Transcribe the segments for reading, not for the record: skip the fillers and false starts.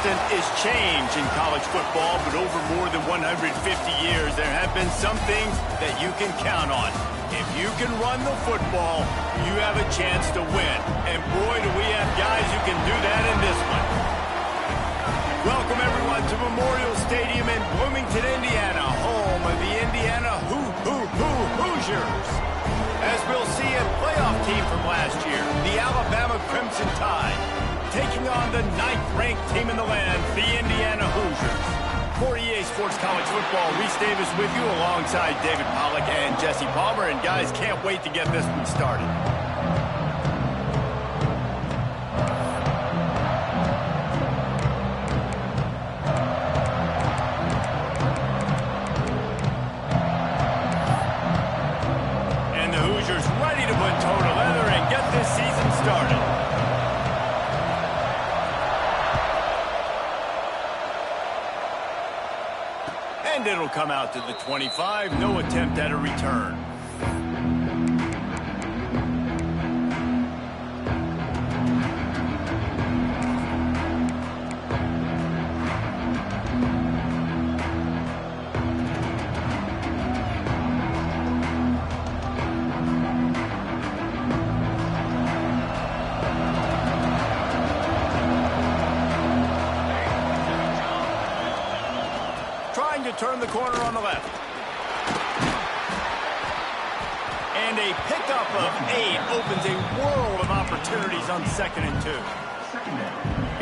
constant is change in college football, but over more than 150 years, there have been some things that you can count on. If you can run the football, you have a chance to win. And boy, do we have guys who can do that in this one. Welcome, everyone, to Memorial Stadium in Bloomington, Indiana, home of the Indiana Hoosiers. As we'll see, a playoff team from last year, the Alabama Crimson Tide, taking on the 9th-ranked team in the land, the Indiana Hoosiers. For EA Sports College Football, Reese Davis with you alongside David Pollack and Jesse Palmer. And guys, can't wait to get this one started. And the Hoosiers ready to put toe to leather and get this season started. And it'll come out to the 25. No attempt at a return. Trying to turn the corner on the left. And a pickup of 8 opens a world of opportunities on 2nd and 2.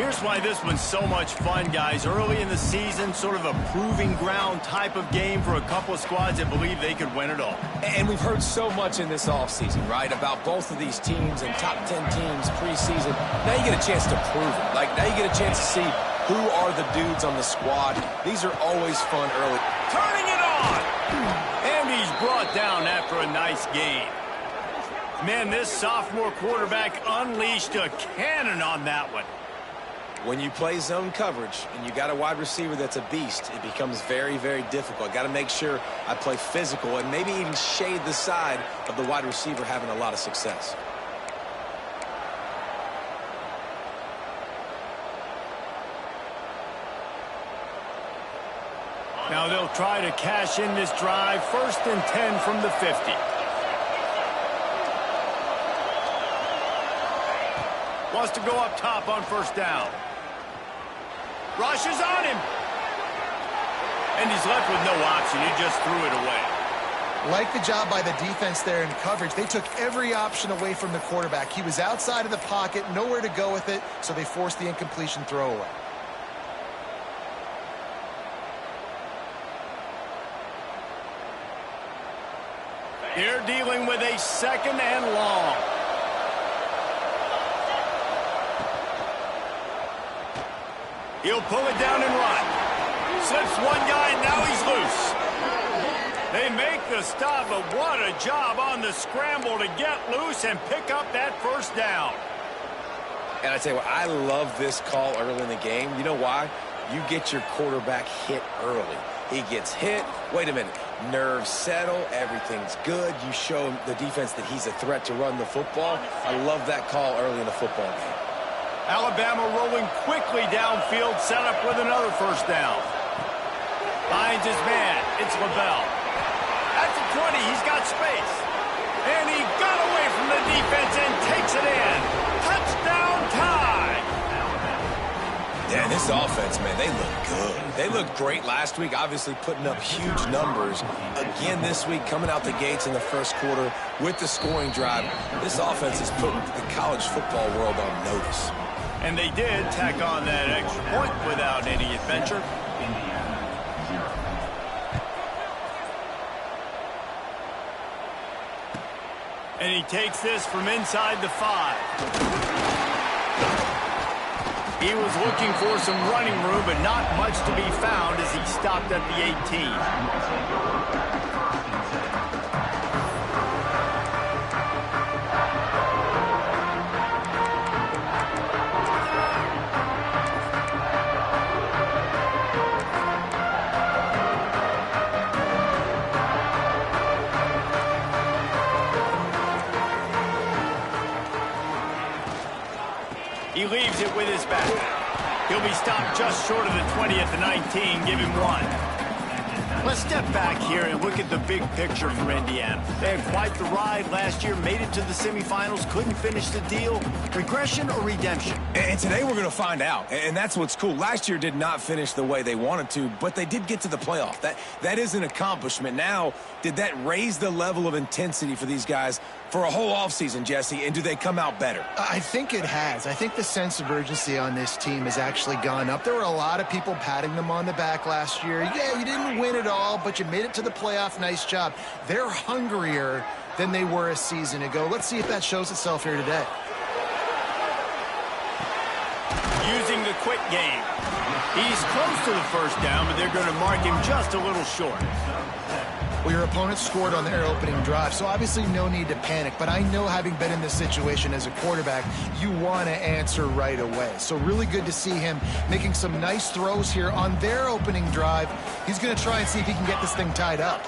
Here's why this one's so much fun, guys. Early in the season, sort of a proving ground type of game for a couple of squads that believe they could win it all. And we've heard so much in this offseason, right, about both of these teams and top 10 teams preseason. Now you get a chance to prove it. Like, now you get a chance to see who are the dudes on the squad. These are always fun early. Turning it on! And he's brought down after a nice gain. Man, this sophomore quarterback unleashed a cannon on that one. When you play zone coverage and you got a wide receiver that's a beast, it becomes very, very difficult. Got to make sure I play physical and maybe even shade the side of the wide receiver having a lot of success. Now they'll try to cash in this drive. 1st and 10 from the 50. Wants to go up top on 1st down. Rushes on him. And he's left with no option. He just threw it away. Like the job by the defense there in coverage. They took every option away from the quarterback. He was outside of the pocket, nowhere to go with it, so they forced the incompletion throw away. They're dealing with a 2nd and long. He'll pull it down and run. Slips one guy, and now he's loose. They make the stop, but what a job on the scramble to get loose and pick up that 1st down. And I tell you what, I love this call early in the game. You know why? You get your quarterback hit early. He gets hit. Wait a minute. Nerves settle. Everything's good. You show the defense that he's a threat to run the football. I love that call early in the football game. Alabama rolling quickly downfield, set up with another 1st down. Finds his man. It's LaBelle. At the 20, he's got space. And he got away from the defense and takes it in. Touchdown tie. Yeah, this offense, man, they look good. They looked great last week, obviously putting up huge numbers. Again this week, coming out the gates in the 1st quarter with the scoring drive. This offense is putting the college football world on notice. And they did tack on that extra point without any adventure. And he takes this from inside the 5. He was looking for some running room, but not much to be found as he stopped at the 18. He leaves it with his back. He'll be stopped just short of the 20 at the 19. Give him 1. Let's step back here and look at the big picture for Indiana. They had quite the ride last year, made it to the semifinals, couldn't finish the deal. Regression or redemption? And today we're going to find out, and that's what's cool. Last year did not finish the way they wanted to, but they did get to the playoff. That is an accomplishment. Now, did that raise the level of intensity for these guys for a whole offseason, Jesse, and do they come out better? I think it has. I think the sense of urgency on this team has actually gone up. There were a lot of people patting them on the back last year. Yeah, you didn't win it all, but you made it to the playoff. Nice job. They're hungrier than they were a season ago. Let's see if that shows itself here today. Using the quick game. He's close to the first down, but they're going to mark him just a little short. Well, your opponent scored on their opening drive, so obviously no need to panic. But I know, having been in this situation as a quarterback, you want to answer right away. So really good to see him making some nice throws here on their opening drive. He's going to try and see if he can get this thing tied up.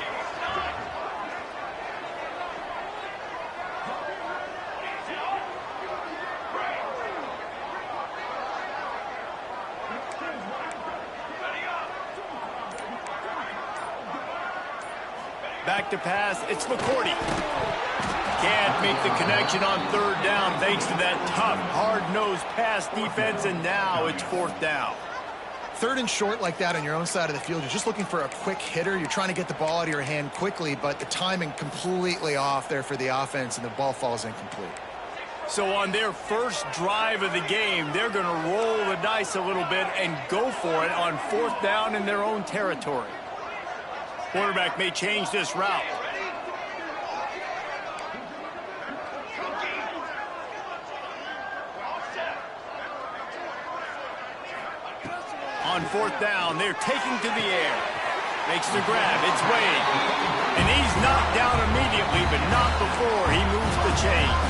Back to pass, it's McCourty. Can't make the connection on third down thanks to that tough, hard-nosed pass defense, and now it's fourth down. Third and short like that on your own side of the field, you're just looking for a quick hitter. You're trying to get the ball out of your hand quickly, but the timing completely off there for the offense, and the ball falls incomplete. So on their first drive of the game, they're going to roll the dice a little bit and go for it on fourth down in their own territory. Quarterback may change this route. On fourth down, they're taking to the air. Makes the grab. It's Wade. And he's knocked down immediately, but not before he moves the chains.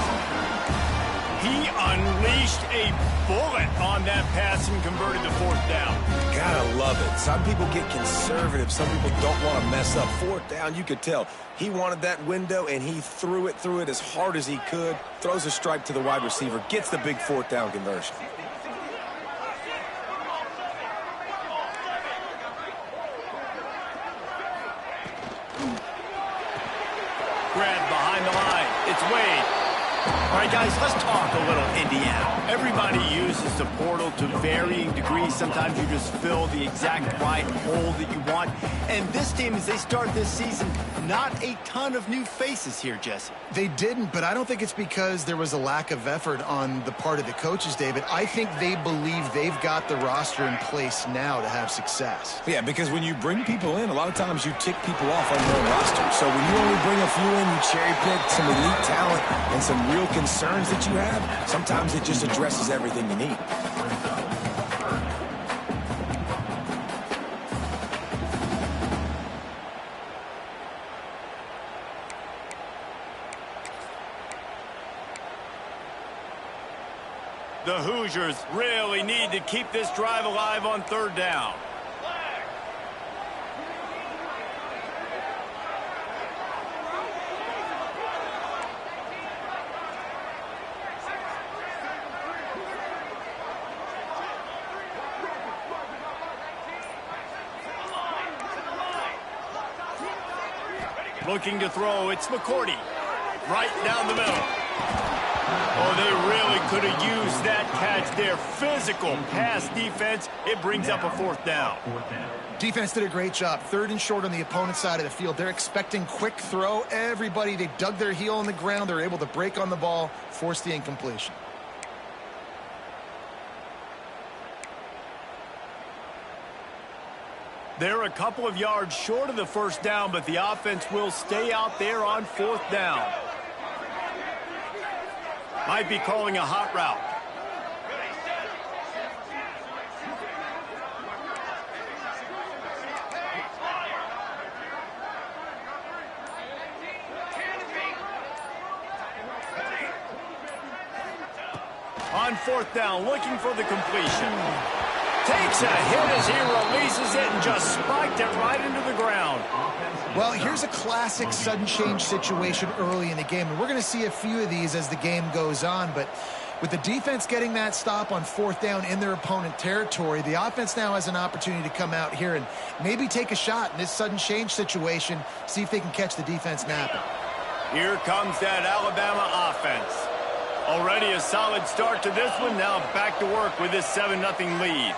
He unleashed a bullet on that pass and converted to fourth down. Gotta love it. Some people get conservative. Some people don't want to mess up. Fourth down, you could tell. He wanted that window, and he threw it as hard as he could. Throws a strike to the wide receiver. Gets the big fourth down conversion. Grab behind the line. It's Wade. All right, guys, let's talk a little Indiana. Everybody uses the portal to varying degrees. Sometimes you just fill the exact right hole that you want. And this team, as they start this season, not a ton of new faces here, Jesse. They didn't, but I don't think it's because there was a lack of effort on the part of the coaches, David. I think they believe they've got the roster in place now to have success. Yeah, because when you bring people in, a lot of times you tick people off on your own roster. So when you only bring a few in, you cherry pick some elite talent and some real concerns that you have, sometimes it just addresses everything you need. The Hoosiers really need to keep this drive alive on third down. Looking to throw, it's McCourty. Right down the middle. Oh, they really could have used that catch there. Physical pass defense. It brings up a fourth down. Defense did a great job. Third and short on the opponent's side of the field. They're expecting quick throw. Everybody, they dug their heel on the ground. They're able to break on the ball, force the incompletion. They're a couple of yards short of the first down, but the offense will stay out there on fourth down. Might be calling a hot route. On fourth down, looking for the completion. Takes a hit as he releases it and just spiked it right into the ground. Well, here's a classic sudden change situation early in the game, and we're going to see a few of these as the game goes on, but With the defense getting that stop on 4th down in their opponent territory, the offense now has an opportunity to come out here and maybe take a shot in this sudden change situation, see if they can catch the defense napping. Here comes that Alabama offense. Already a solid start to this one. Now back to work with this 7-0 lead.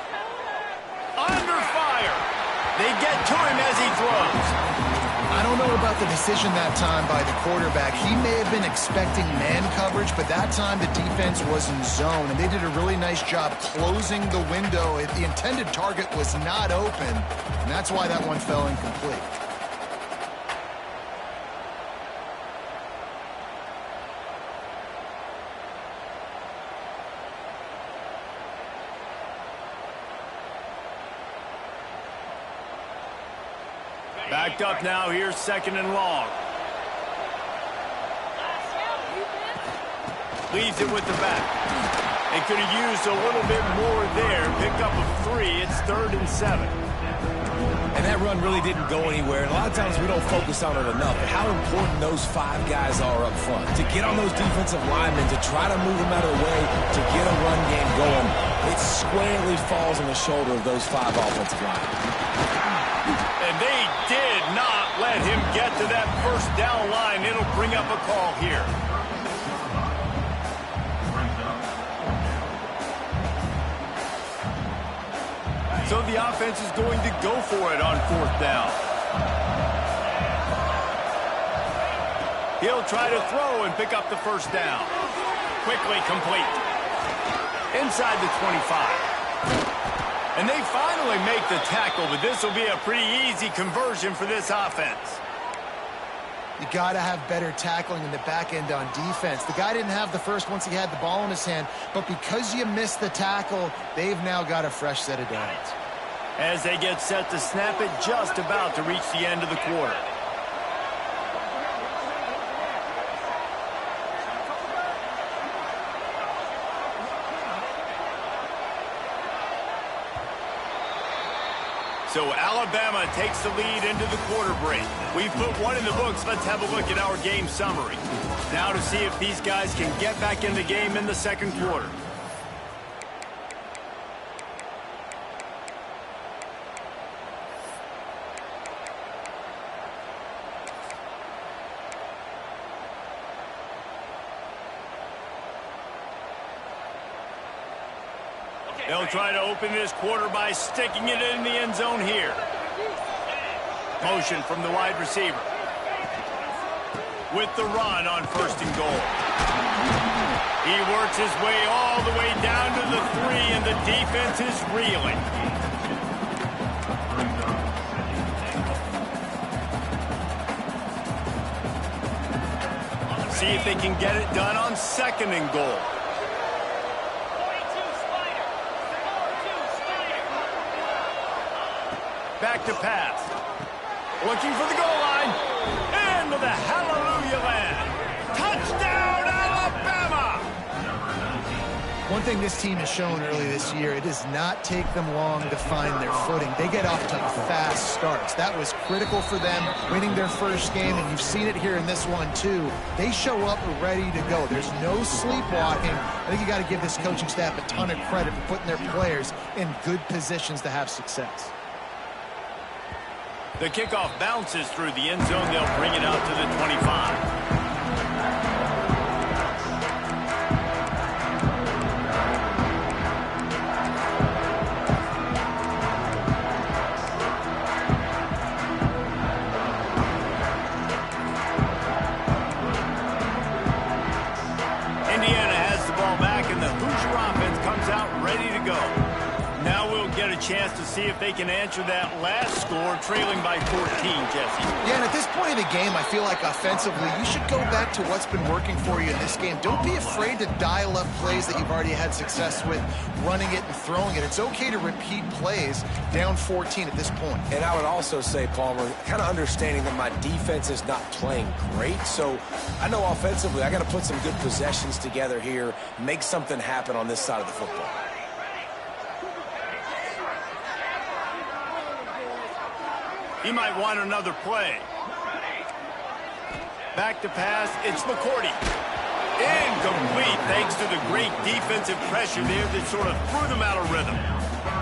Under fire. They get to him as he throws. I don't know about the decision that time by the quarterback. He may have been expecting man coverage, but that time the defense was in zone, and they did a really nice job closing the window. The intended target was not open, and that's why that one fell incomplete. Backed up now, here's 2nd and long. Leaves it with the back. They could have used a little bit more there. Pick up of 3, it's 3rd and 7. And that run really didn't go anywhere. And a lot of times we don't focus on it enough, but how important those 5 guys are up front. To get on those defensive linemen, to try to move them out of the way, to get a run game going, it squarely falls on the shoulder of those 5 offensive linemen. And they did not let him get to that 1st down line. It'll bring up a call here. So the offense is going to go for it on 4th down. He'll try to throw and pick up the 1st down. Quickly complete. Inside the 25. And they finally make the tackle, but this will be a pretty easy conversion for this offense. You got to have better tackling in the back end on defense. The guy didn't have the first once he had the ball in his hand, but because you missed the tackle, they've now got a fresh set of downs. As they get set to snap it, just about to reach the end of the quarter. So Alabama takes the lead into the quarter break. We've put one in the books. Let's have a look at our game summary. Now to see if these guys can get back in the game in the 2nd quarter. They'll try to open this quarter by sticking it in the end zone here. Motion from the wide receiver. With the run on 1st and goal. He works his way all the way down to the 3, and the defense is reeling. See if they can get it done on 2nd and goal. Back to pass. Looking for the goal line. Into the hallelujah land. Touchdown, Alabama! One thing this team has shown early this year, it does not take them long to find their footing. They get off to fast starts. That was critical for them, winning their 1st game, and you've seen it here in this one, too. They show up ready to go. There's no sleepwalking. I think you got to give this coaching staff a ton of credit for putting their players in good positions to have success. The kickoff bounces through the end zone. They'll bring it out to the 25. Indiana has the ball back, and the Hoosier offense comes out ready to go. Now we'll get a chance to see if they can answer that last score, trailing by 14, Jesse. Yeah, and at this point in the game, I feel like offensively, you should go back to what's been working for you in this game. Don't be afraid to dial up plays that you've already had success with, running it and throwing it. It's okay to repeat plays down 14 at this point. And I would also say, Palmer, kind of understanding that my defense is not playing great, so I know offensively I got to put some good possessions together here, make something happen on this side of the football. He might want another play. Back to pass, it's McCourty. Incomplete, thanks to the great defensive pressure there that sort of threw them out of rhythm.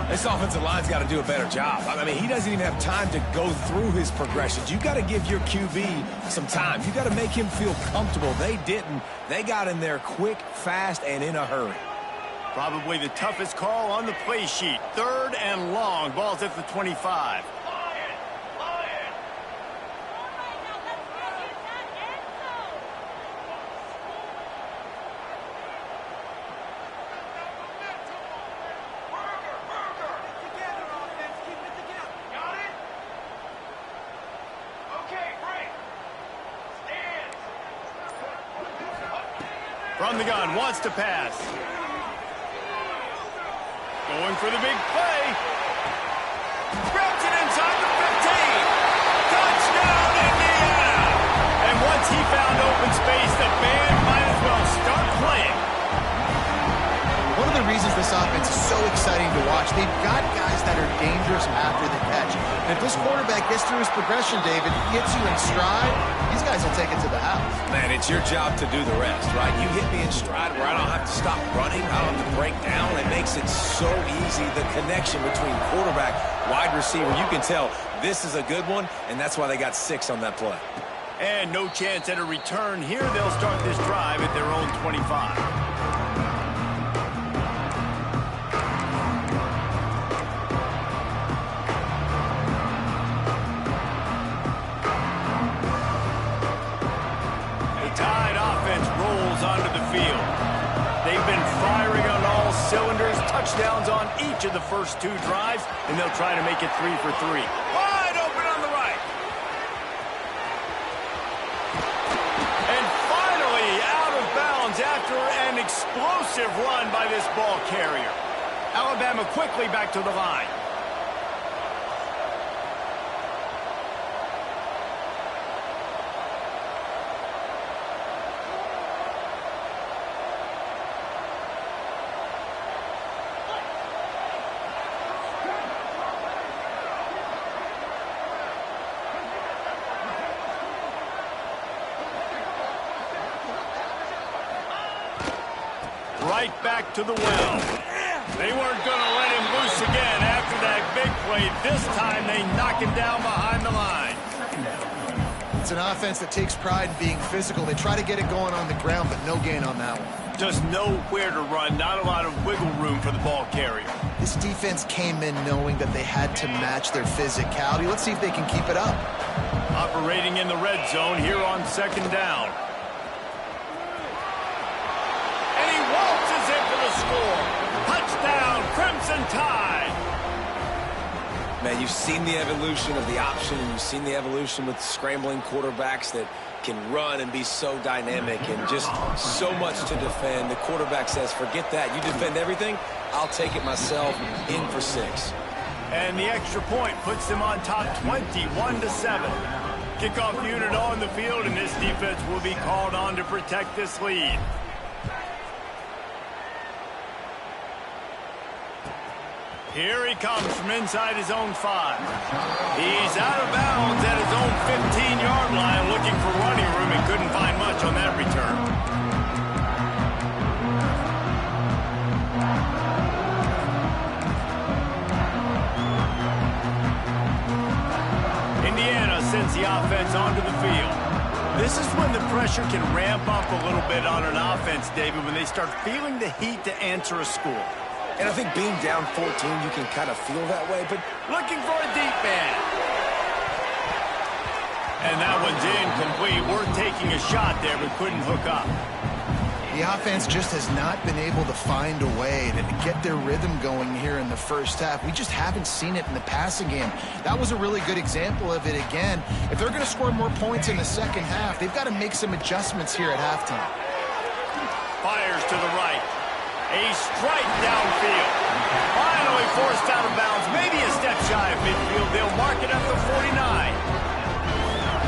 This offensive line's got to do a better job. I mean, he doesn't even have time to go through his progressions. You got to give your QB some time. You got to make him feel comfortable. They didn't. They got in there quick, fast, and in a hurry. Probably the toughest call on the play sheet. 3rd and long. Ball's at the 25. From the gun, wants to pass. Going for the big play. Grabs it inside the 15. Touchdown, Indiana! And once he found open space, the band might as well start playing. One of the reasons this offense is so exciting to watch, they've got guys that are dangerous after the catch. And if this quarterback gets through his progression, David, gets you in stride, these guys will take it to the house. Man, it's your job to do the rest, right? You hit me in stride where I don't have to stop running. I don't have to break down. It makes it so easy. The connection between quarterback, wide receiver, you can tell this is a good one, and that's why they got 6 on that play. And no chance at a return here. They'll start this drive at their own 25. Onto the field. They've been firing on all cylinders, touchdowns on each of the first 2 drives, and they'll try to make it 3 for 3. Wide open on the right. And finally out of bounds after an explosive run by this ball carrier. Alabama quickly back to the line. Right back to the well. They weren't going to let him loose again after that big play. This time they knock him down behind the line. It's an offense that takes pride in being physical. They try to get it going on the ground, but no gain on that one. Just nowhere to run. Not a lot of wiggle room for the ball carrier. This defense came in knowing that they had to match their physicality. Let's see if they can keep it up. Operating in the red zone here on 2nd down. Score. Touchdown, Crimson Tide. Man, you've seen the evolution of the option, and you've seen the evolution with scrambling quarterbacks that can run and be so dynamic and just so much to defend. The quarterback says, forget that. You defend everything, I'll take it myself. In for 6. And the extra point puts them on top 21-7. Kickoff unit on the field, and this defense will be called on to protect this lead. Here he comes from inside his own 5. He's out of bounds at his own 15-yard line, looking for running room and couldn't find much on that return. Indiana sends the offense onto the field. This is when the pressure can ramp up a little bit on an offense, David, when they start feeling the heat to answer a score. And I think being down 14, you can kind of feel that way, but looking for a deep man. And that one's incomplete. We're taking a shot there, but couldn't hook up. The offense just has not been able to find a way to get their rhythm going here in the first half. We just haven't seen it in the passing game. That was a really good example of it again. If they're going to score more points in the second half, they've got to make some adjustments here at halftime. Fires to the right. A strike downfield. Finally forced out of bounds. Maybe a step shy of midfield. They'll mark it up to 49.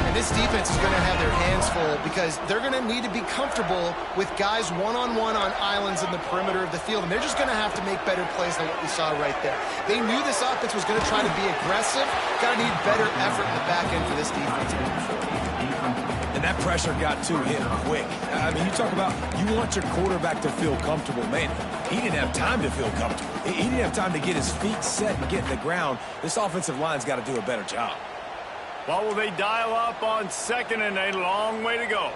And this defense is going to have their hands full because they're going to need to be comfortable with guys one-on-one on islands in the perimeter of the field, and they're just going to have to make better plays than what we saw right there. They knew this offense was going to try to be aggressive. Got to need better effort in the back end for this defense to move forward. And that pressure got to him quick. I mean, you talk about you want your quarterback to feel comfortable. Man, he didn't have time to feel comfortable. He didn't have time to get his feet set and get in the ground. This offensive line's got to do a better job. What will they dial up on 2nd and 8? Long way to go.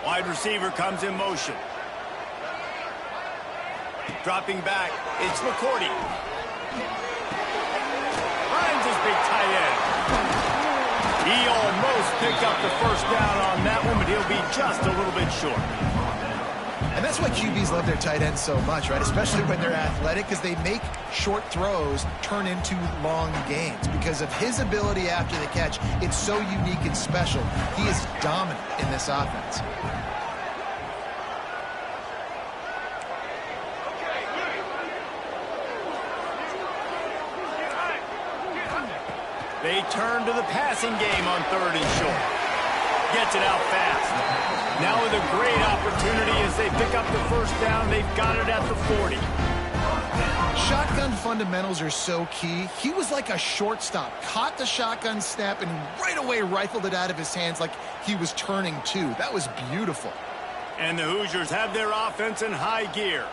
Wide receiver comes in motion. Dropping back, it's McCourty. Finds his big tight end. He almost picked up the first down on that one, but he'll be just a little bit short. And that's why QBs love their tight ends so much, right? Especially when they're athletic, because they make short throws turn into long gains. Because of his ability after the catch, it's so unique and special. He is dominant in this offense. They turn to the passing game on 3rd and short. Gets it out fast. Now with a great opportunity as they pick up the first down. They've got it at the 40. Shotgun fundamentals are so key. He was like a shortstop. Caught the shotgun snap and right away rifled it out of his hands like he was turning two. That was beautiful. And the Hoosiers have their offense in high gear.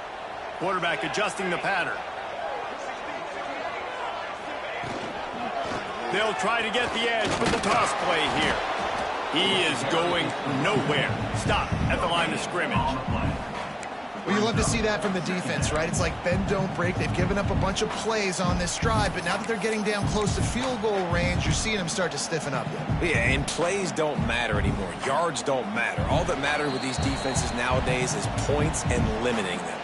Quarterback adjusting the pattern. They'll try to get the edge with the toss play here. He is going nowhere. Stop at the line of scrimmage. Well, you love to see that from the defense, right? It's like bend, don't break. They've given up a bunch of plays on this drive, but now that they're getting down close to field goal range, you're seeing them start to stiffen up. Yeah, and plays don't matter anymore. Yards don't matter. All that matters with these defenses nowadays is points and limiting them.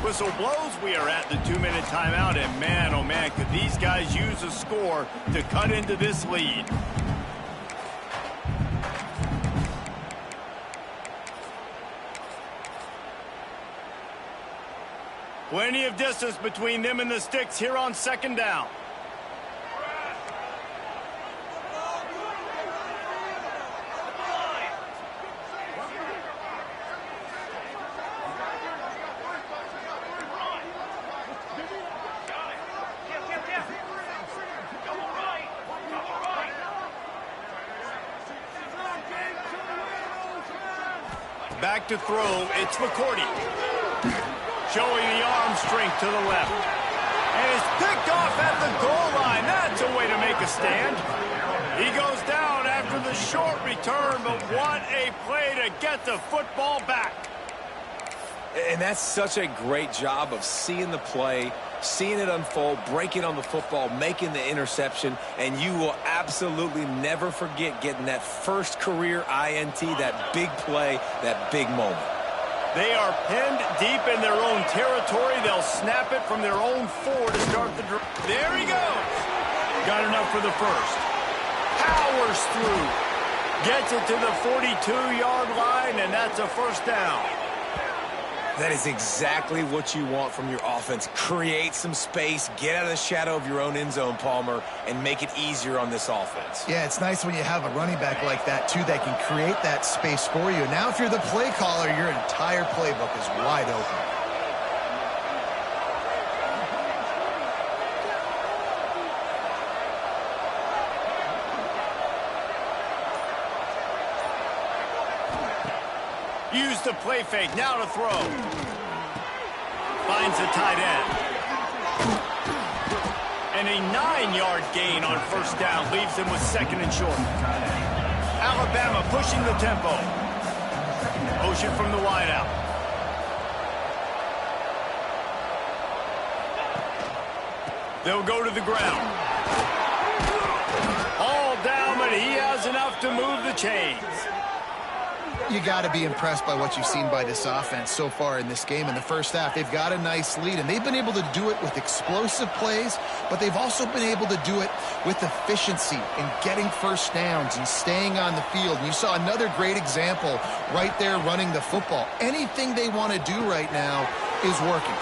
Whistle blows. We are at the 2-minute timeout, and man, oh man, could these guys use a score to cut into this lead. Plenty of distance between them and the sticks here on 2nd down. Back to throw, it's McCourty. Showing the arm strength to the left. And it's picked off at the goal line. That's a way to make a stand. He goes down after the short return, but what a play to get the football back. And that's such a great job of seeing the play, seeing it unfold, breaking on the football, making the interception, and you will absolutely never forget getting that first career INT, that big play, that big moment. They are pinned deep in their own territory. They'll snap it from their own 4 to start the drive. There he goes. Got enough for the first. Powers through. Gets it to the 42-yard line, and that's a first down. That is exactly what you want from your offense. Create some space, get out of the shadow of your own end zone, Palmer, and make it easier on this offense. Yeah, it's nice when you have a running back like that, too, that can create that space for you. Now, if you're the play caller, your entire playbook is wide open. Use the play fake, now to throw. Finds the tight end. And a 9-yard gain on first down leaves him with 2nd and short. Alabama pushing the tempo. Motion from the wideout. They'll go to the ground. All down, but he has enough to move the chains. You got to be impressed by what you've seen by this offense so far in this game. In the first half, they've got a nice lead, and they've been able to do it with explosive plays, but they've also been able to do it with efficiency and getting first downs and staying on the field. And you saw another great example right there running the football. Anything they want to do right now is working.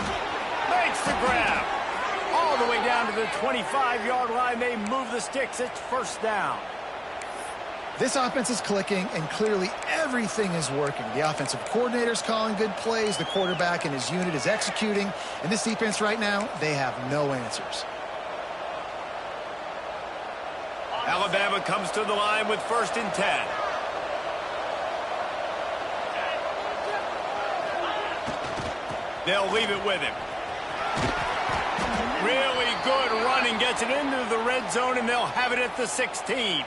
Makes the grab. All the way down to the 25-yard line. They move the sticks. It's first down. This offense is clicking, and clearly everything is working. The offensive coordinator's calling good plays. The quarterback and his unit is executing. And this defense right now, they have no answers. Alabama comes to the line with 1st and 10. They'll leave it with him. Really good running. Gets it into the red zone, and they'll have it at the 16.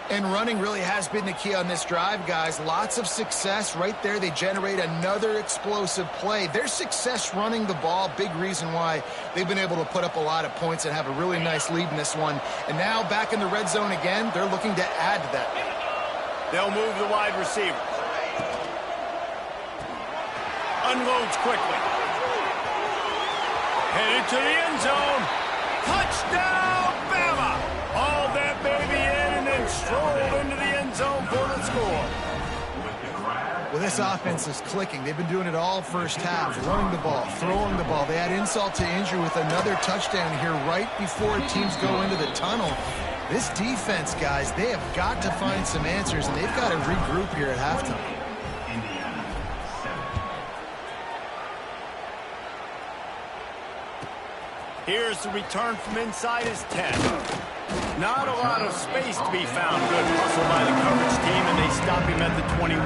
And running really has been the key on this drive, guys. Lots of success right there. They generate another explosive play. Their success running the ball, big reason why they've been able to put up a lot of points and have a really nice lead in this one. And now back in the red zone again, they're looking to add to that. They'll move the wide receiver. Unloads quickly. Headed to the end zone. Touchdown, Bama! All that baby in and then strolled into the end zone for the score. Well, this offense is clicking. They've been doing it all first half, running the ball, throwing the ball. They add insult to injury with another touchdown here right before teams go into the tunnel. This defense, guys, they have got to find some answers, and they've got to regroup here at halftime. Here's the return from inside his 10. Not a lot of space to be found. Good hustle by the coverage team, and they stop him at the 21.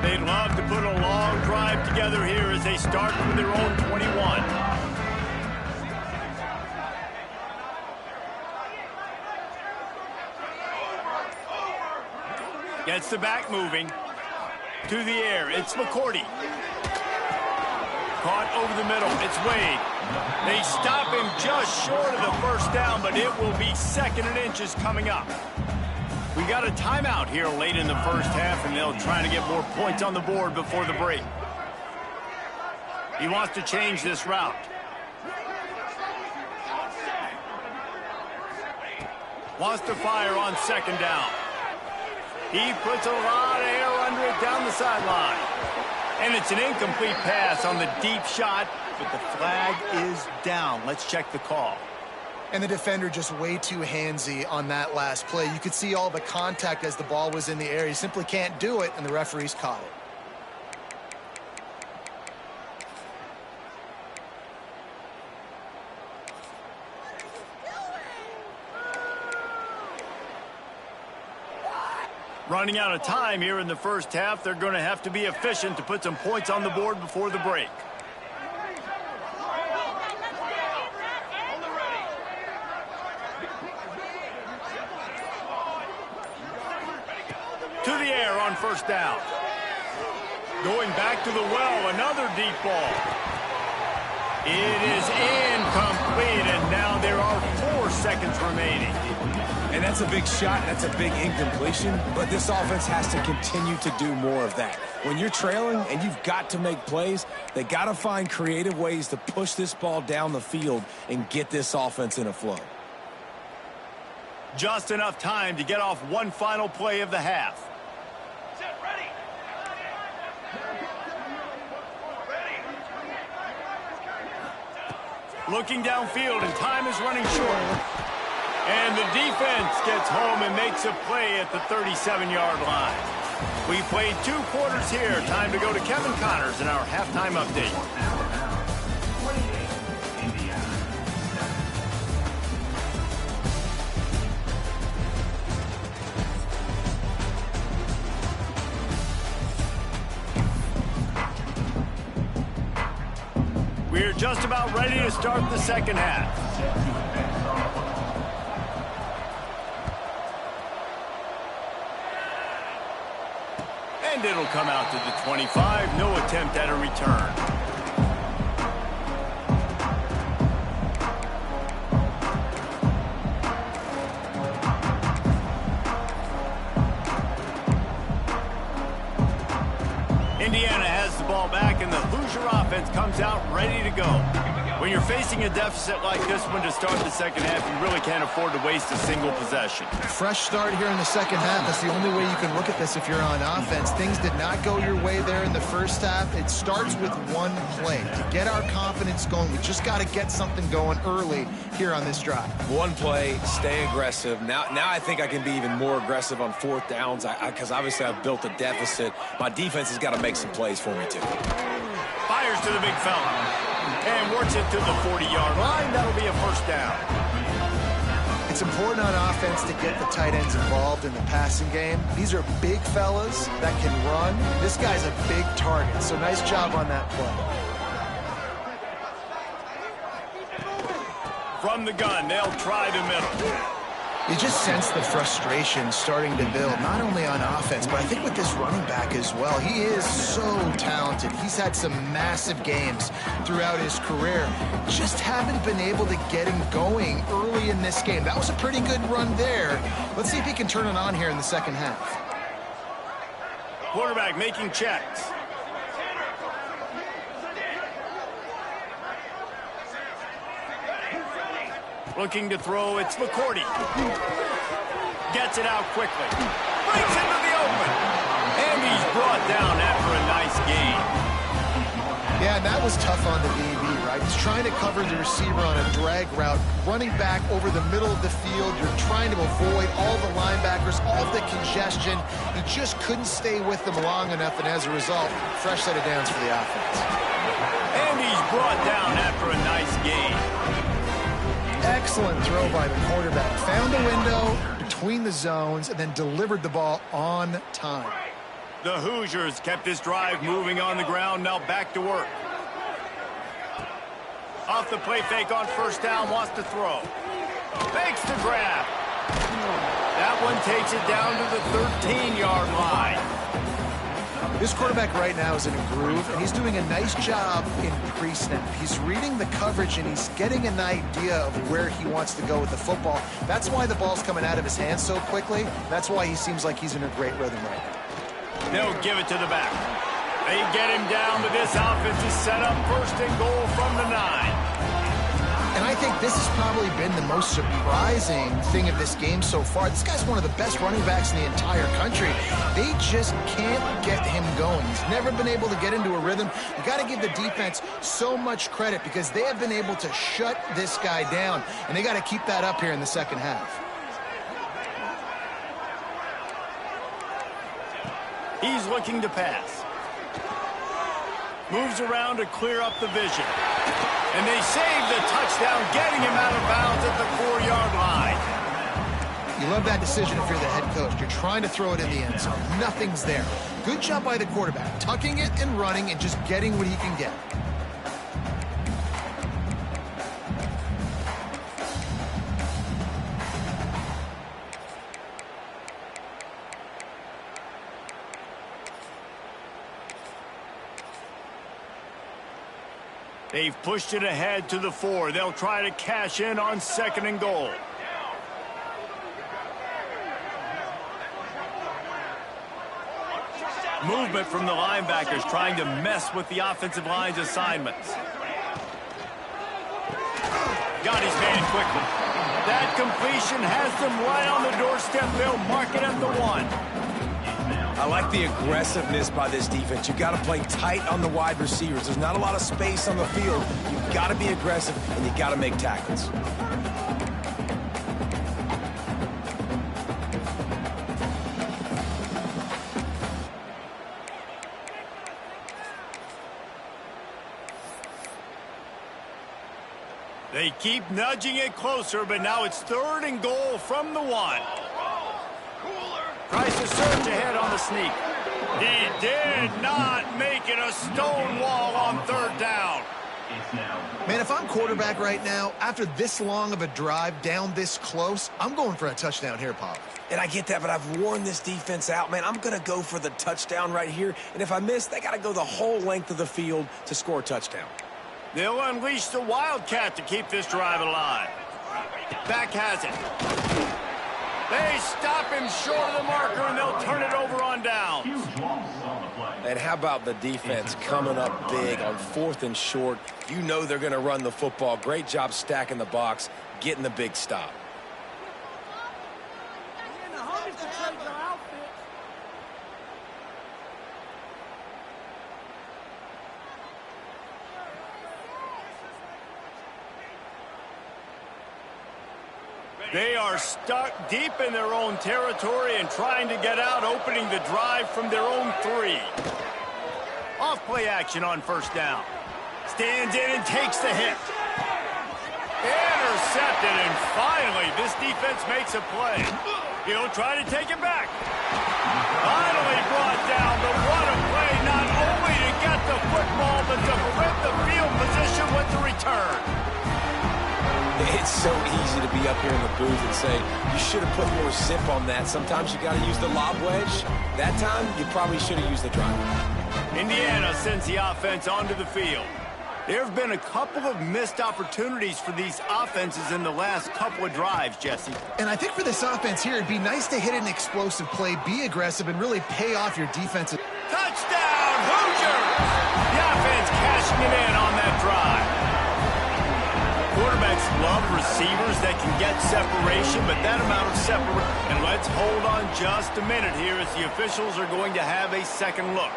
They'd love to put a long drive together here as they start from their own 21. Gets the back moving. To the air. It's McCourty. Caught over the middle. It's Wade. They stop him just short of the first down, but it will be 2nd and inches coming up. We got a timeout here late in the first half, and they'll try to get more points on the board before the break. He wants to change this route. Wants to fire on 2nd down. He puts a lot of air under it down the sideline. And it's an incomplete pass on the deep shot, but the flag is down. Let's check the call. And the defender just way too handsy on that last play. You could see all the contact as the ball was in the air. He simply can't do it, and the referees caught it. Running out of time here in the first half. They're going to have to be efficient to put some points on the board before the break. To the air on 1st down. Going back to the well, another deep ball. It is incomplete, and now there are 4 seconds remaining. And that's a big shot, that's a big incompletion, but this offense has to continue to do more of that. When you're trailing and you've got to make plays, they got to find creative ways to push this ball down the field and get this offense in a flow. Just enough time to get off one final play of the half. Looking downfield, and time is running short. And the defense gets home and makes a play at the 37-yard line. We played 2 quarters here. Time to go to Kevin Connors in our halftime update. We're just about ready to start the second half. And it'll come out to the 25. No attempt at a return. Indiana has the ball back, and the Hoosier offense comes out ready to go. When you're facing a deficit like this one to start the second half, you really can't afford to waste a single possession. Fresh start here in the second half. That's the only way you can look at this if you're on offense. Things did not go your way there in the first half. It starts with one play. To get our confidence going, we just got to get something going early here on this drive. One play, stay aggressive. Now I think I can be even more aggressive on fourth downs because obviously I've built a deficit. My defense has got to make some plays for me, too. Fires to the big fella. And works it to the 40-yard line. That'll be a first down. It's important on offense to get the tight ends involved in the passing game. These are big fellas that can run. This guy's a big target, so nice job on that play. From the gun, they'll try the middle. You just sense the frustration starting to build, not only on offense, but I think with this running back as well. He is so talented. He's had some massive games throughout his career. Just haven't been able to get him going early in this game. That was a pretty good run there. Let's see if he can turn it on here in the second half. Quarterback making checks. Looking to throw, it's McCourty. Gets it out quickly. Breaks into the open. And he's brought down after a nice gain. Yeah, and that was tough on the DB, right? He's trying to cover the receiver on a drag route, running back over the middle of the field. You're trying to avoid all the linebackers, all the congestion. He just couldn't stay with them long enough, and as a result, fresh set of downs for the offense. And he's brought down after a nice gain. Excellent throw by the quarterback. Found a window between the zones and then delivered the ball on time. The Hoosiers kept this drive moving on the ground. Now back to work. Off the play fake on first down. Wants to throw. Makes the grab. That one takes it down to the 13-yard line. This quarterback right now is in a groove, and he's doing a nice job in pre-snap. He's reading the coverage, and he's getting an idea of where he wants to go with the football. That's why the ball's coming out of his hands so quickly. That's why he seems like he's in a great rhythm right now. They'll give it to the back. They get him down, but this offense is set up first and goal from the 9. And I think this has probably been the most surprising thing of this game so far. This guy's one of the best running backs in the entire country. They just can't get him going. He's never been able to get into a rhythm. You got to give the defense so much credit because they have been able to shut this guy down, and they got to keep that up here in the second half. He's looking to pass. Moves around to clear up the vision. And they save the touchdown, getting him out of bounds at the 4-yard line. You love that decision if you're the head coach. You're trying to throw it in the end zone. Nothing's there. Good job by the quarterback, tucking it and running and just getting what he can get. They've pushed it ahead to the 4. They'll try to cash in on second and goal. Movement from the linebackers trying to mess with the offensive line's assignments. Got his man quickly. That completion has them right on the doorstep. They'll mark it at the 1. I like the aggressiveness by this defense. You've got to play tight on the wide receivers. There's not a lot of space on the field. You've got to be aggressive, and you've got to make tackles. They keep nudging it closer, but now it's third and goal from the 1. Tries to surge ahead on the sneak. He did not make it a stone wall on third down. Man, if I'm quarterback right now, after this long of a drive down this close, I'm going for a touchdown here, Pop. And I get that, but I've worn this defense out, man. I'm going to go for the touchdown right here. And if I miss, they got to go the whole length of the field to score a touchdown. They'll unleash the Wildcat to keep this drive alive. Back has it. They stop him short of the marker, and they'll turn it over on down. And how about the defense coming up big on 4th and short? You know they're going to run the football. Great job stacking the box, getting the big stop. They are stuck deep in their own territory and trying to get out, opening the drive from their own 3. Off play action on 1st down. Stands in and takes the hit. Intercepted, and finally this defense makes a play. He'll try to take it back. Finally brought down, but what a play, not only to get the football, but to flip the field position with the return. It's so easy to be up here in the booth and say, you should have put more zip on that. Sometimes you got to use the lob wedge. That time, you probably should have used the drive. Indiana sends the offense onto the field. There have been a couple of missed opportunities for these offenses in the last couple of drives, Jesse. And I think for this offense here, it'd be nice to hit an explosive play, be aggressive, and really pay off your defensive. Touchdown, Hoosiers! The offense cashing it in on that drive. Quarterbacks love receivers that can get separation, but that amount of separation. And let's hold on just a minute here as the officials are going to have a second look.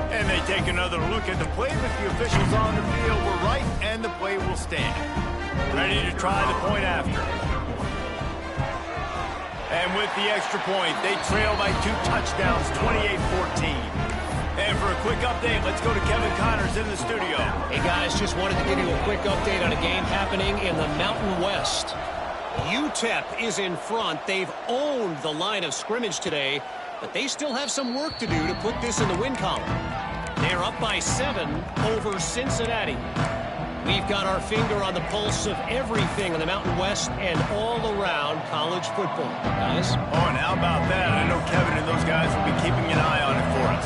And they take another look at the play, but the officials on the field were right, and the play will stand. Ready to try the point after. And with the extra point, they trail by 2 touchdowns, 28-14. And for a quick update, let's go to Kevin Connors in the studio. Hey, guys, just wanted to give you a quick update on a game happening in the Mountain West. UTEP is in front. They've owned the line of scrimmage today, but they still have some work to do to put this in the win column. They're up by 7 over Cincinnati. We've got our finger on the pulse of everything in the Mountain West and all around college football, guys. Oh, and how about that? I know Kevin and those guys will be keeping an eye on it for us.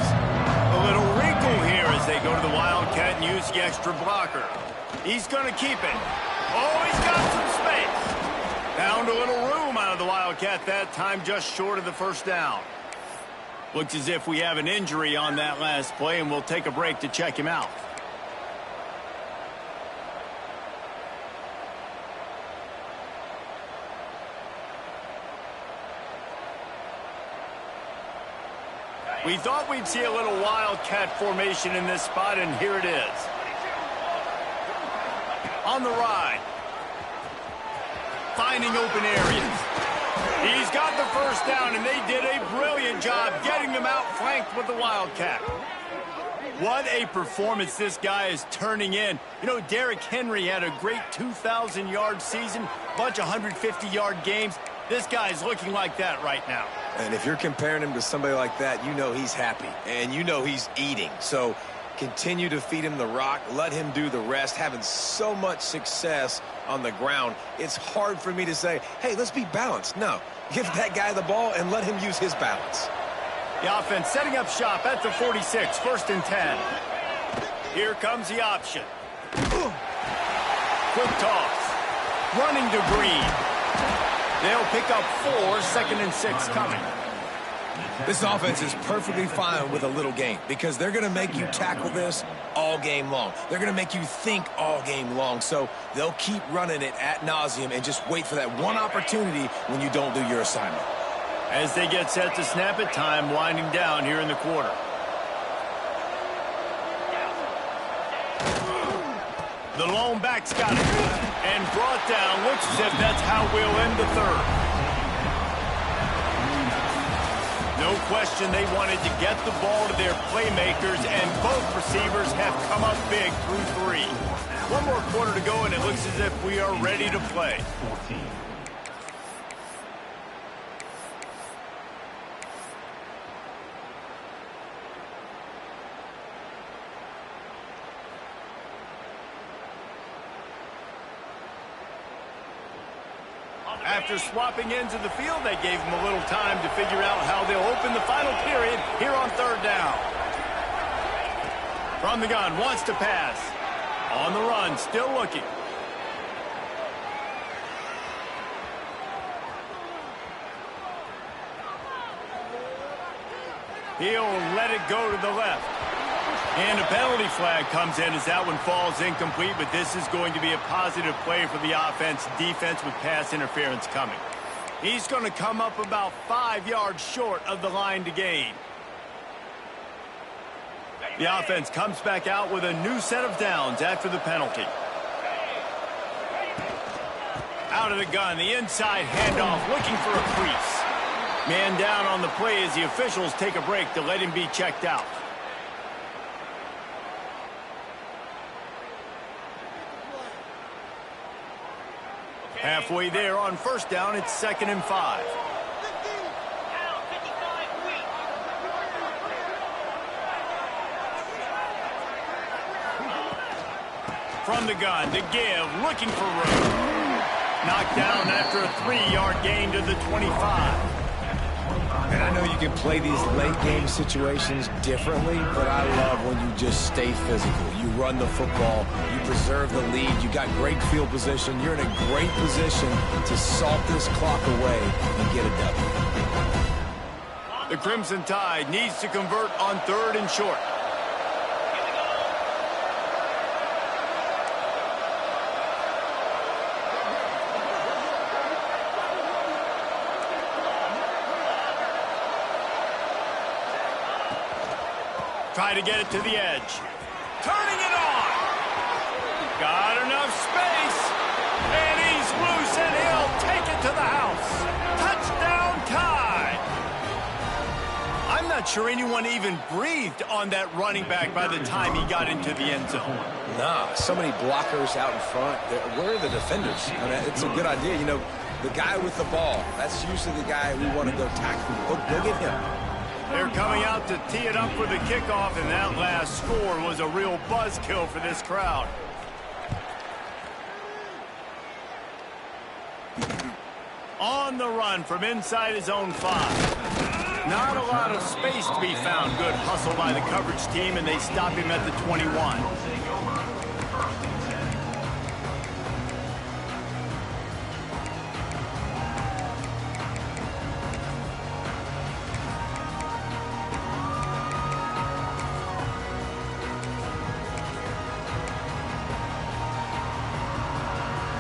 A little wrinkle here as they go to the Wildcat and use the extra blocker. He's going to keep it. Oh, he's got some space. Found a little room out of the Wildcat that time, just short of the 1st down. Looks as if we have an injury on that last play, and we'll take a break to check him out. We thought we'd see a little Wildcat formation in this spot, and here it is. On the ride. Finding open areas. He's got the 1st down, and they did a brilliant job getting them out flanked with the Wildcat. What a performance this guy is turning in. You know, Derrick Henry had a great 2,000-yard season, bunch of 150-yard games. This guy's looking like that right now. And if you're comparing him to somebody like that, you know he's happy. And you know he's eating. So continue to feed him the rock. Let him do the rest. Having so much success on the ground, it's hard for me to say, hey, let's be balanced. No. Give that guy the ball and let him use his balance. The offense setting up shop at the 46, 1st and 10. Here comes the option. Quick toss. Running to Green. They'll pick up 4, 2nd and 6 coming. This offense is perfectly fine with a little game because they're going to make you tackle this all game long. They're going to make you think all game long. So they'll keep running it ad nauseum and just wait for that one opportunity when you don't do your assignment. As they get set to snap it, time winding down here in the quarter. The lone back's got it. And brought down. Looks as if that's how we'll end the 3rd. No question they wanted to get the ball to their playmakers, and both receivers have come up big through 3. One more quarter to go, and it looks as if we are ready to play. After swapping ends of the field, they gave them a little time to figure out how they'll open the final period here on 3rd down. From the gun, wants to pass. On the run, still looking. He'll let it go to the left. And a penalty flag comes in as that one falls incomplete, but this is going to be a positive play for the offense. Defense with pass interference coming. He's going to come up about 5 yards short of the line to gain. The offense comes back out with a new set of downs after the penalty. Out of the gun, the inside handoff, looking for a crease. Man down on the play as the officials take a break to let him be checked out. Halfway there on first down, it's 2nd and 5. From the gun to give, looking for room. Knocked down after a 3-yard gain to the 25. And I know you can play these late-game situations differently, but I love when you just stay physical. You run the football, you preserve the lead, you got great field position, you're in a great position to salt this clock away and get a W. The Crimson Tide needs to convert on 3rd and short. Try to get it to the edge. Turning it on. Got enough space. And he's loose, and he'll take it to the house. Touchdown Tide. I'm not sure anyone even breathed on that running back by the time he got into the end zone. Nah, so many blockers out in front. Where are the defenders? I mean, it's a good idea. You know, the guy with the ball, that's usually the guy we want to go tackle. Go get him. They're coming out to tee it up for the kickoff, and that last score was a real buzzkill for this crowd. On the run from inside his own 5. Not a lot of space to be found. Good hustle by the coverage team, and they stop him at the 21.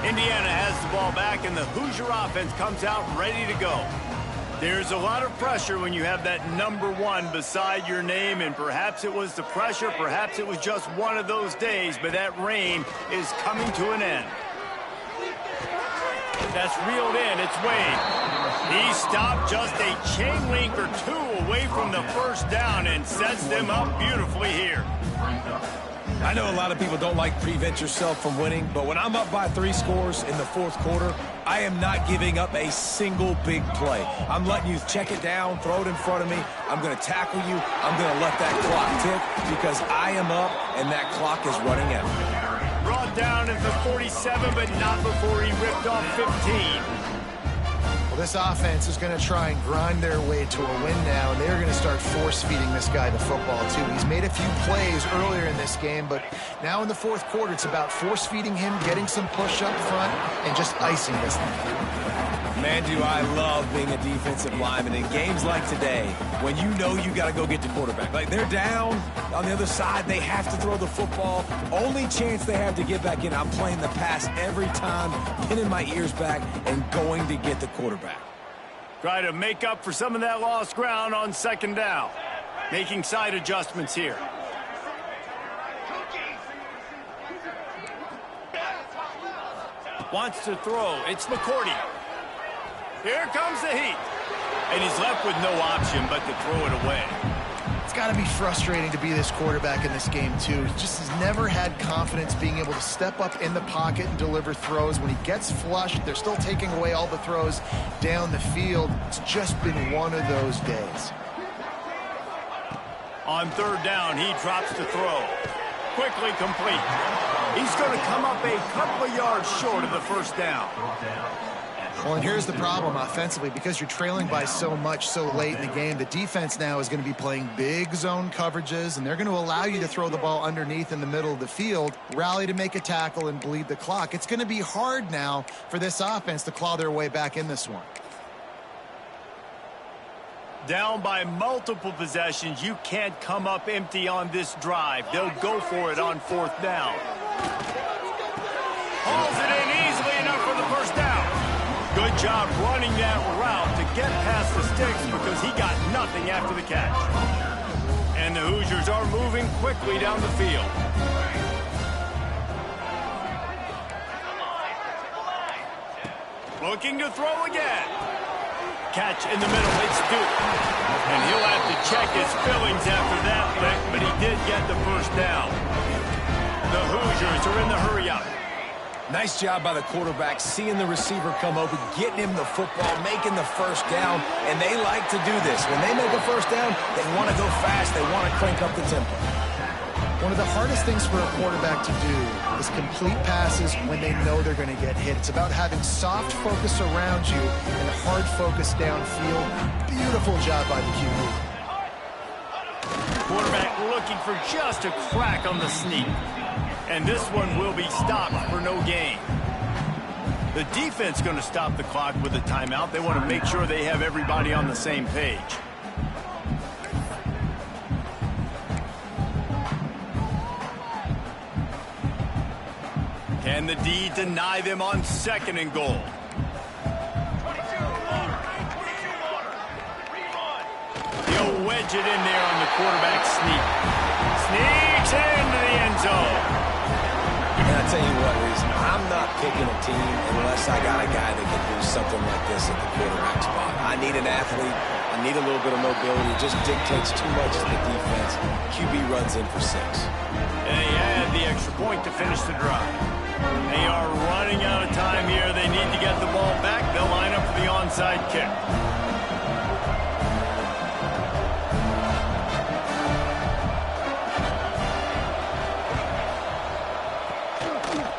Indiana has the ball back, and the Hoosier offense comes out ready to go. There's a lot of pressure when you have that number 1 beside your name, and perhaps it was the pressure, perhaps it was just one of those days, but that reign is coming to an end. That's reeled in. It's Wade. He stopped just a chain link or 2 away from the first down and sets them up beautifully here. I know a lot of people don't like prevent yourself from winning, but when I'm up by 3 scores in the 4th quarter, I am not giving up a single big play. I'm letting you check it down, throw it in front of me. I'm going to tackle you. I'm going to let that clock tick because I am up and that clock is running out. Brought down at the 47, but not before he ripped off 15. This offense is going to try and grind their way to a win now, and they're going to start force-feeding this guy the football, too. He's made a few plays earlier in this game, but now in the 4th quarter, it's about force-feeding him, getting some push up front, and just icing this thing. Man, do I love being a defensive lineman in games like today when you know you got to go get the quarterback. Like, they're down on the other side. They have to throw the football. Only chance they have to get back in. I'm playing the pass every time, pinning my ears back and going to get the quarterback. Try to make up for some of that lost ground on 2nd down. Making side adjustments here. Wants to throw. It's McCourty. Here comes the heat. And he's left with no option but to throw it away. It's got to be frustrating to be this quarterback in this game, too. He just has never had confidence being able to step up in the pocket and deliver throws. When he gets flushed, they're still taking away all the throws down the field. It's just been one of those days. On 3rd down, he drops to throw. Quickly complete. He's going to come up a couple of yards short of the 1st down. Well, and here's the problem offensively. Because you're trailing by so much so late in the game, the defense now is going to be playing big zone coverages, and they're going to allow you to throw the ball underneath in the middle of the field, rally to make a tackle, and bleed the clock. It's going to be hard now for this offense to claw their way back in this one. Down by multiple possessions, you can't come up empty on this drive. They'll go for it on 4th down. Hauls it in easily enough for the first down. Good job running that route to get past the sticks because he got nothing after the catch. And the Hoosiers are moving quickly down the field. Looking to throw again. Catch in the middle, it's Duke. And he'll have to check his fillings after that lick, but he did get the first down. The Hoosiers are in the hurry-up. Nice job by the quarterback, seeing the receiver come open, getting him the football, making the first down, and they like to do this. When they make a first down, they want to go fast, they want to crank up the tempo. One of the hardest things for a quarterback to do is complete passes when they know they're going to get hit. It's about having soft focus around you and hard focus downfield. Beautiful job by the QB. Quarterback looking for just a crack on the sneak. And this one will be stopped for no gain. The defense going to stop the clock with a timeout. They want to make sure they have everybody on the same page. Can the D deny them on 2nd and goal? He'll wedge it in there on the quarterback sneak. Sneaks into the end zone. And I tell you what, Reese, I'm not picking a team unless I got a guy that can do something like this at the quarterback spot. I need an athlete. I need a little bit of mobility. It just dictates too much to the defense. QB runs in for 6. And he had the extra point to finish the drive. They are running out of time here. They need to get the ball back. They'll line up for the onside kick.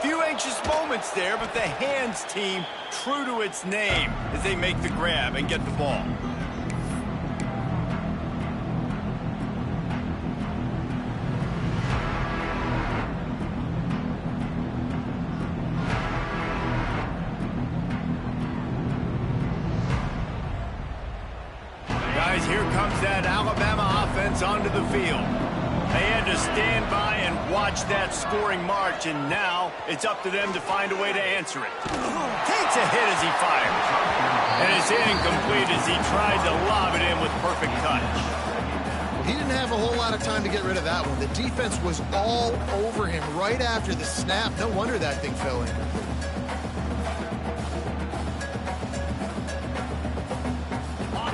Few anxious moments there, but the hands team true to its name as they make the grab and get the ball. Guys, here comes that Alabama offense onto the field. They had to stand by and watch that scoring march, and now it's up to them to find a way to answer it. Takes a hit as he fires. And it's incomplete as he tried to lob it in with perfect touch. He didn't have a whole lot of time to get rid of that one. The defense was all over him right after the snap. No wonder that thing fell in.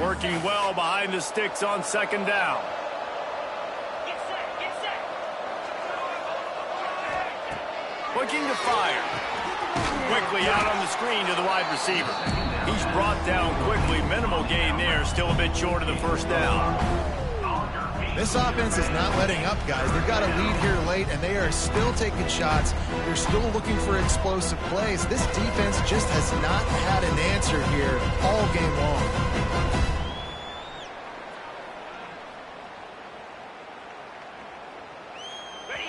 Working well behind the sticks on 2nd down. Looking to fire. Quickly out on the screen to the wide receiver. He's brought down quickly. Minimal gain there. Still a bit short of the first down. This offense is not letting up, guys. They've got a lead here late, and they are still taking shots. They're still looking for explosive plays. This defense just has not had an answer here all game long.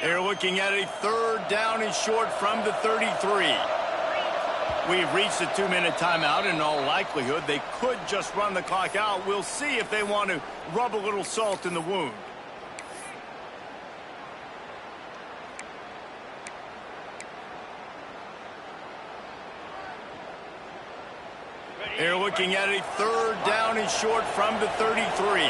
They're looking at a 3rd down and short from the 33. We've reached a 2-minute timeout, and in all likelihood, they could just run the clock out. We'll see if they want to rub a little salt in the wound. They're looking at a 3rd down and short from the 33.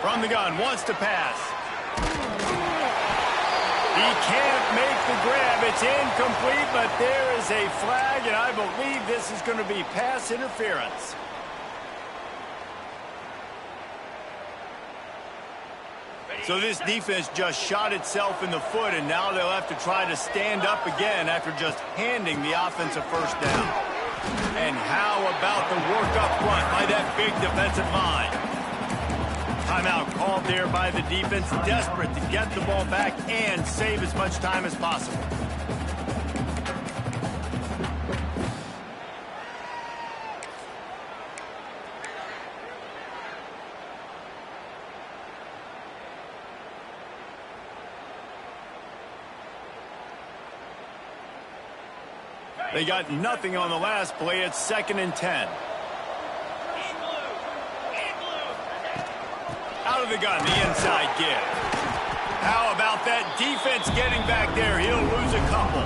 From the gun, wants to pass. He can't make the grab. It's incomplete, but there is a flag, and I believe this is going to be pass interference. So this defense just shot itself in the foot, and now they'll have to try to stand up again after just handing the offensive first down. And how about the work up front by that big defensive line? Timeout called there by the defense, desperate to get the ball back and save as much time as possible. They got nothing on the last play. It's 2nd and 10. Out of the gun, the inside give. How about that defense getting back there? He'll lose a couple.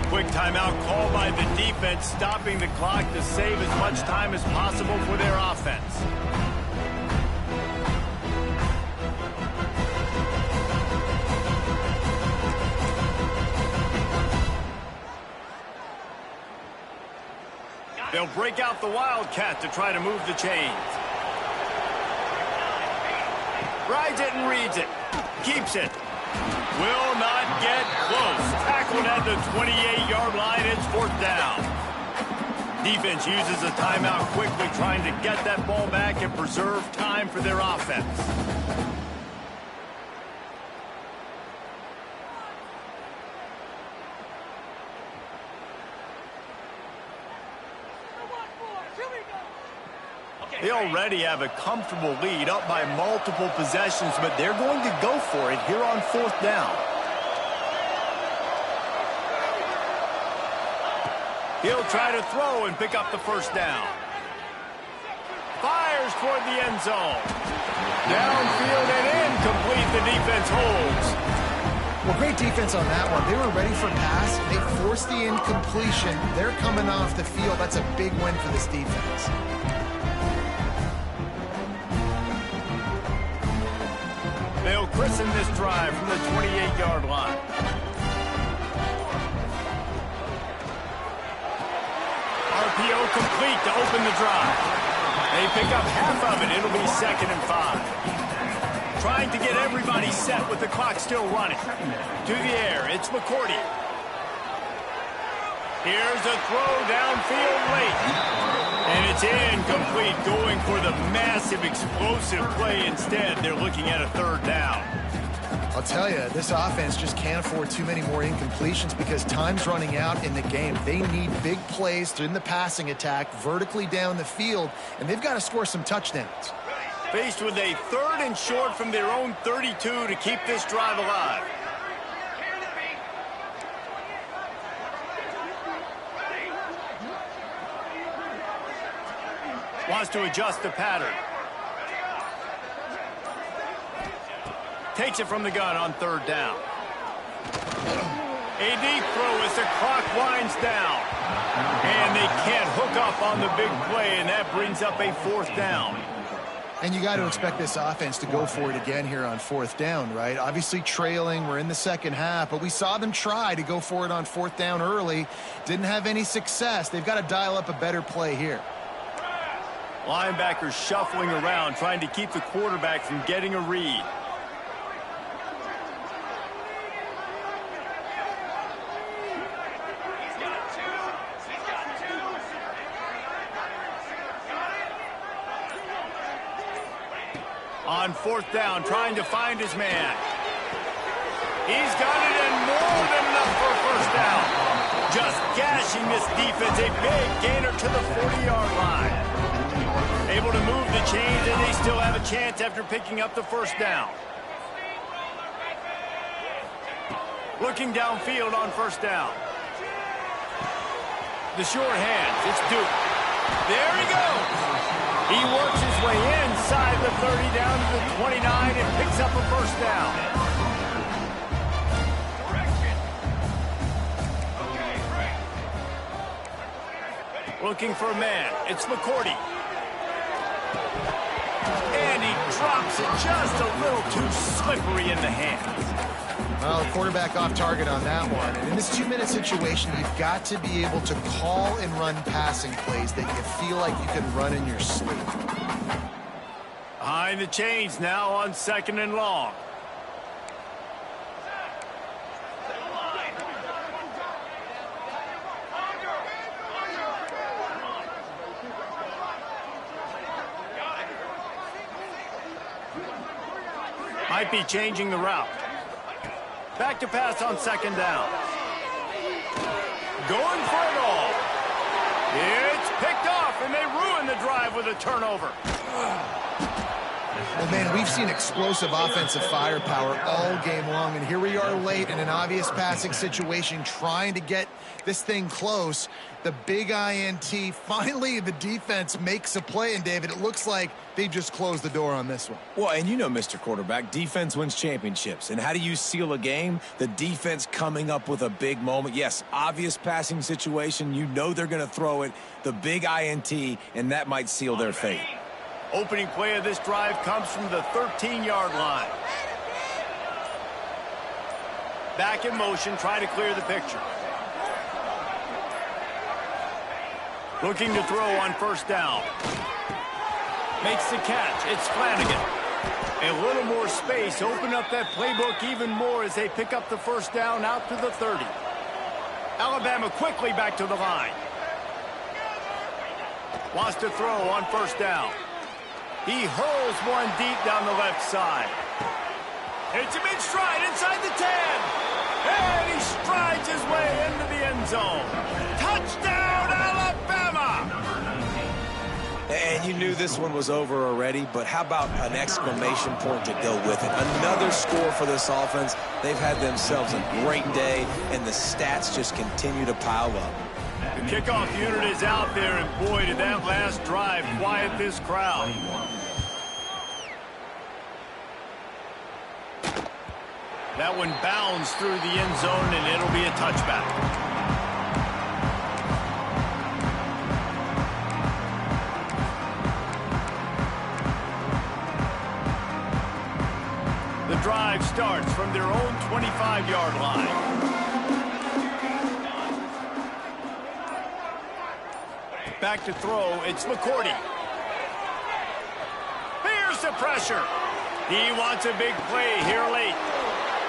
Quick timeout called by the defense, stopping the clock to save as much time as possible for their offense. They'll break out the Wildcat to try to move the chains. Rides it and reads it. Keeps it. Will not get close. Tackled at the 28-yard line. It's 4th down. Defense uses a timeout quickly, trying to get that ball back and preserve time for their offense. They already have a comfortable lead, up by multiple possessions, but they're going to go for it here on 4th down. He'll try to throw and pick up the 1st down. Fires toward the end zone. Downfield and incomplete. The defense holds. Well, great defense on that one. They were ready for pass. They forced the incompletion. They're coming off the field. That's a big win for this defense. They'll christen this drive from the 28-yard line. RPO complete to open the drive. They pick up half of it. It'll be 2nd and 5. Trying to get everybody set with the clock still running. To the air, it's McCourty. Here's a throw downfield late. And it's incomplete, going for the massive explosive play instead. They're looking at a 3rd down. I'll tell you, this offense just can't afford too many more incompletions because time's running out in the game. They need big plays in the passing attack, vertically down the field, and they've got to score some touchdowns. Faced with a 3rd and short from their own 32 to keep this drive alive. Wants to adjust the pattern. Takes it from the gun on 3rd down. A deep throw as the clock winds down. And they can't hook up on the big play, and that brings up a 4th down. And you got to expect this offense to go for it again here on 4th down, right? Obviously trailing, we're in the 2nd half, but we saw them try to go for it on 4th down early. Didn't have any success. They've got to dial up a better play here. Linebackers shuffling around, trying to keep the quarterback from getting a read. On 4th down, trying to find his man. He's got it, and more than enough for a 1st down. Just gashing this defense, a big gainer to the 40-yard line. Able to move the chains, and they still have a chance after picking up the 1st down. Looking downfield on 1st down. The short hands, it's Duke. There he goes. He works his way inside the 30 down to the 29 and picks up a 1st down. Looking for a man. It's McCourty. And he drops it just a little too slippery in the hands. Well, the quarterback off target on that one. And in this 2-minute situation, you've got to be able to call and run passing plays that you feel like you can run in your sleep. Behind the chains now on 2nd and long. Might be changing the route. Back to pass on 2nd down. Going for it all. It's picked off, and they ruin the drive with a turnover. Well, man, we've seen explosive offensive firepower all game long, and here we are late in an obvious passing situation trying to get this thing close. The big INT, finally the defense makes a play, and David, it looks like they've just closed the door on this one. Well, and you know, Mr. Quarterback, defense wins championships. And how do you seal a game? The defense coming up with a big moment. Yes, obvious passing situation. You know they're going to throw it. The big INT, and that might seal their fate. Opening play of this drive comes from the 13-yard line. Back in motion, try to clear the picture. Looking to throw on first down. Makes the catch. It's Flanagan. A little more space. Open up that playbook even more as they pick up the first down out to the 30. Alabama quickly back to the line. Wants to throw on first down. He hurls one deep down the left side. Hits him in stride inside the 10. And he strides his way into the end zone. Touchdown, Alabama! And you knew this one was over already, but how about an exclamation point to go with it? Another score for this offense. They've had themselves a great day, and the stats just continue to pile up. The kickoff unit is out there, and boy, did that last drive quiet this crowd. That one bounds through the end zone, and it'll be a touchback. The drive starts from their own 25-yard line. Back to throw, it's McCourty. Here's the pressure. He wants a big play here late.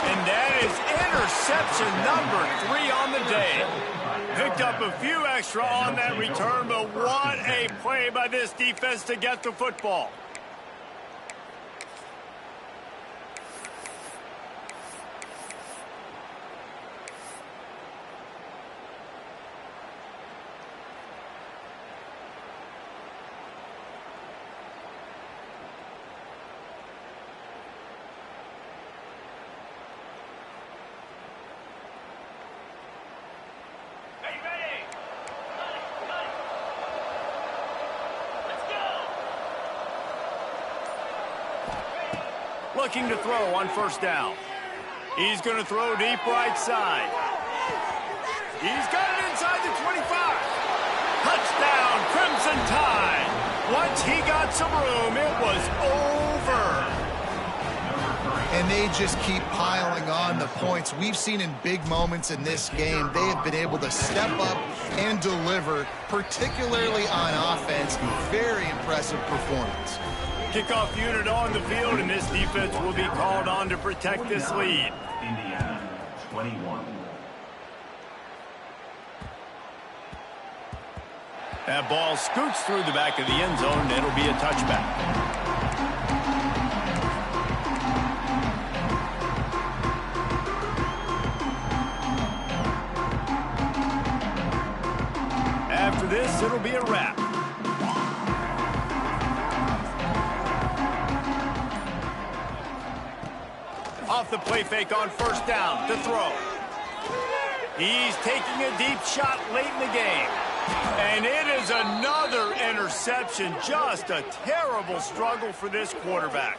And that is interception number 3 on the day. Picked up a few extra on that return, but what a play by this defense to get the football. Looking to throw on first down. He's going to throw deep right side. He's got it inside the 25. Touchdown, Crimson Tide. Once he got some room, it was over. And they just keep piling on the points. We've seen in big moments in this game, they have been able to step up and deliver, particularly on offense. Very impressive performance. Kickoff unit on the field, and this defense will be called on to protect this lead. Indiana, 21. That ball scoots through the back of the end zone, and it'll be a touchback. After this, it'll be a wrap. Off the play fake on first down to throw. He's taking a deep shot late in the game. And it is another interception. Just a terrible struggle for this quarterback.